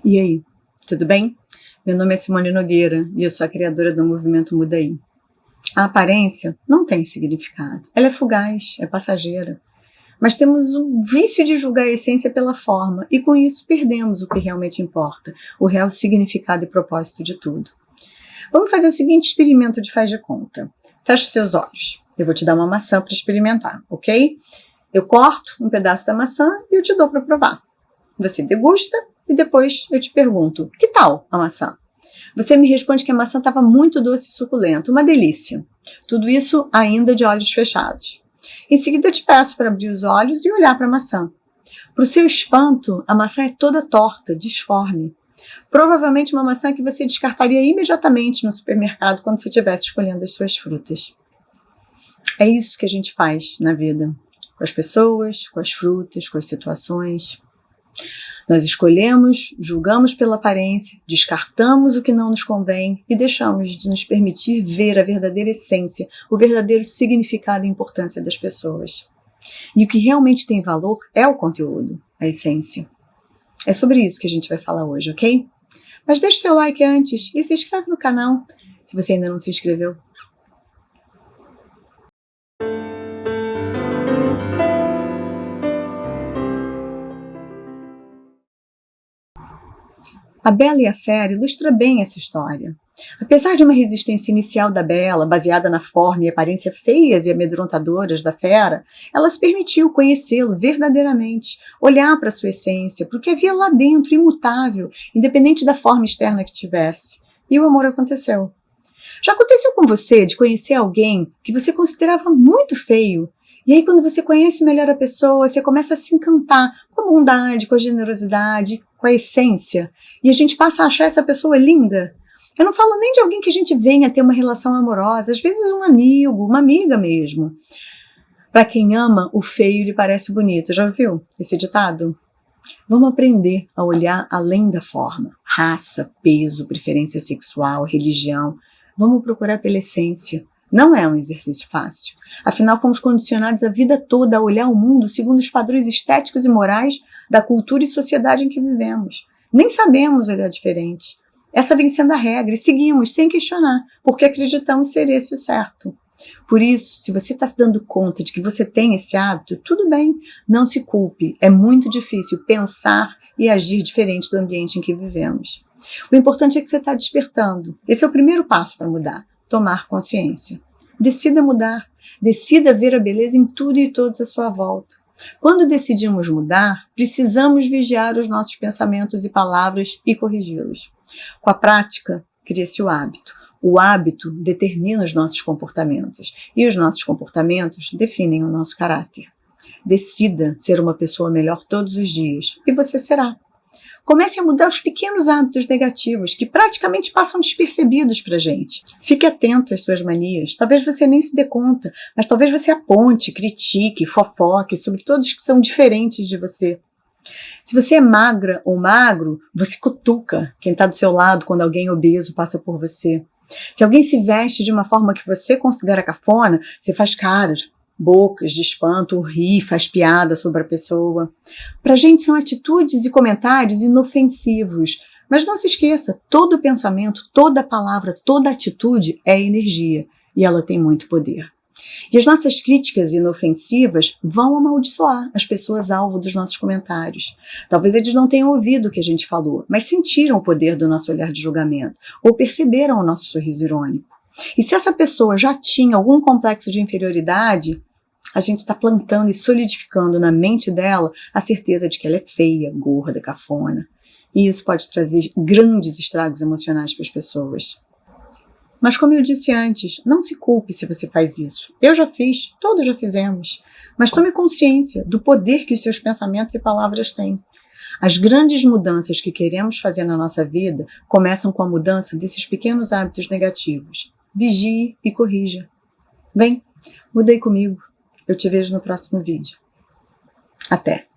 E aí, tudo bem? Meu nome é Simone Nogueira e eu sou a criadora do movimento Muda Aí. A aparência não tem significado, ela é fugaz, é passageira. Mas temos o vício de julgar a essência pela forma e com isso perdemos o que realmente importa, o real significado e propósito de tudo. Vamos fazer o seguinte experimento de faz de conta. Feche os seus olhos. Eu vou te dar uma maçã para experimentar, ok? Eu corto um pedaço da maçã e eu te dou para provar. Você degusta e depois eu te pergunto, que tal a maçã? Você me responde que a maçã estava muito doce e suculenta, uma delícia. Tudo isso ainda de olhos fechados. Em seguida eu te peço para abrir os olhos e olhar para a maçã. Para o seu espanto, a maçã é toda torta, disforme. Provavelmente uma maçã que você descartaria imediatamente no supermercado quando você estivesse escolhendo as suas frutas. É isso que a gente faz na vida, com as pessoas, com as frutas, com as situações. Nós escolhemos, julgamos pela aparência, descartamos o que não nos convém e deixamos de nos permitir ver a verdadeira essência, o verdadeiro significado e importância das pessoas. E o que realmente tem valor é o conteúdo, a essência. É sobre isso que a gente vai falar hoje, ok? Mas deixe seu like antes e se inscreve no canal, se você ainda não se inscreveu. A Bela e a Fera ilustra bem essa história. Apesar de uma resistência inicial da Bela, baseada na forma e aparência feias e amedrontadoras da Fera, ela se permitiu conhecê-lo verdadeiramente, olhar para sua essência, para o que havia lá dentro, imutável, independente da forma externa que tivesse. E o amor aconteceu. Já aconteceu com você de conhecer alguém que você considerava muito feio? E aí, quando você conhece melhor a pessoa, você começa a se encantar com a bondade, com a generosidade, com a essência. E a gente passa a achar essa pessoa linda. Eu não falo nem de alguém que a gente venha ter uma relação amorosa, às vezes um amigo, uma amiga mesmo. Para quem ama, o feio lhe parece bonito. Já ouviu esse ditado? Vamos aprender a olhar além da forma. Raça, peso, preferência sexual, religião. Vamos procurar pela essência. Não é um exercício fácil. Afinal, fomos condicionados a vida toda a olhar o mundo segundo os padrões estéticos e morais da cultura e sociedade em que vivemos. Nem sabemos olhar diferente. Essa vem sendo a regra e seguimos sem questionar, porque acreditamos ser esse o certo. Por isso, se você está se dando conta de que você tem esse hábito, tudo bem, não se culpe. É muito difícil pensar e agir diferente do ambiente em que vivemos. O importante é que você está despertando. Esse é o primeiro passo para mudar. Tomar consciência. Decida mudar. Decida ver a beleza em tudo e todos à sua volta. Quando decidimos mudar, precisamos vigiar os nossos pensamentos e palavras e corrigi-los. Com a prática, cria-se o hábito. O hábito determina os nossos comportamentos e os nossos comportamentos definem o nosso caráter. Decida ser uma pessoa melhor todos os dias e você será. Comece a mudar os pequenos hábitos negativos que praticamente passam despercebidos para a gente. Fique atento às suas manias. Talvez você nem se dê conta, mas talvez você aponte, critique, fofoque sobre todos que são diferentes de você. Se você é magra ou magro, você cutuca quem está do seu lado quando alguém obeso passa por você. Se alguém se veste de uma forma que você considera cafona, você faz caras, bocas de espanto, ri, faz piada sobre a pessoa. Pra gente são atitudes e comentários inofensivos. Mas não se esqueça, todo pensamento, toda palavra, toda atitude é energia e ela tem muito poder. E as nossas críticas inofensivas vão amaldiçoar as pessoas alvo dos nossos comentários. Talvez eles não tenham ouvido o que a gente falou, mas sentiram o poder do nosso olhar de julgamento ou perceberam o nosso sorriso irônico. E se essa pessoa já tinha algum complexo de inferioridade, a gente está plantando e solidificando na mente dela a certeza de que ela é feia, gorda, cafona. E isso pode trazer grandes estragos emocionais para as pessoas. Mas como eu disse antes, não se culpe se você faz isso. Eu já fiz, todos já fizemos. Mas tome consciência do poder que os seus pensamentos e palavras têm. As grandes mudanças que queremos fazer na nossa vida começam com a mudança desses pequenos hábitos negativos. Vigie e corrija. Vem, muda aí comigo. Eu te vejo no próximo vídeo. Até!